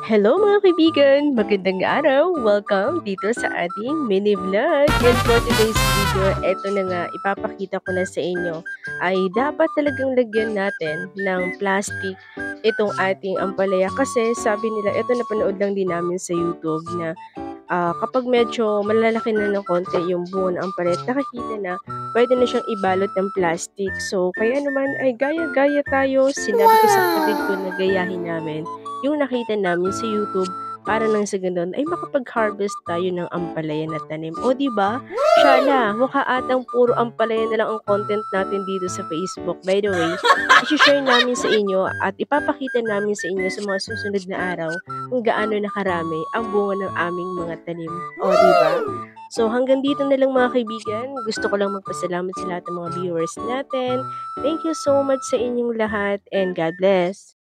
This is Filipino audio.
Hello mga kaibigan! Magandang araw! Welcome dito sa ating mini vlog. And for today's video, eto na nga, ipapakita ko na sa inyo ay dapat talagang lagyan natin ng plastic itong ating ampalaya. Kasi sabi nila, eto napanood lang din namin sa YouTube na kapag medyo malalaki na ng konti yung bunga ng ampalayat, nakikita na pwede na siyang ibalot ng plastic. So, kaya naman ay gaya-gaya tayo. Sinabi ko sa kapatid ko na gayahin namin yung nakita namin sa YouTube para nang sa ganun ay makapag-harvest tayo ng ampalaya na tanim. O, di ba? Shala, mukha atang puro ampalaya na lang ang content natin dito sa Facebook. By the way, i-share namin sa inyo at ipapakita namin sa inyo sa mga susunod na araw kung gaano nakarami ang bunga ng aming mga tanim. O, di ba? So, hanggang dito na lang mga kaibigan. Gusto ko lang magpasalamat sa lahat ng mga viewers natin. Thank you so much sa inyong lahat and God bless.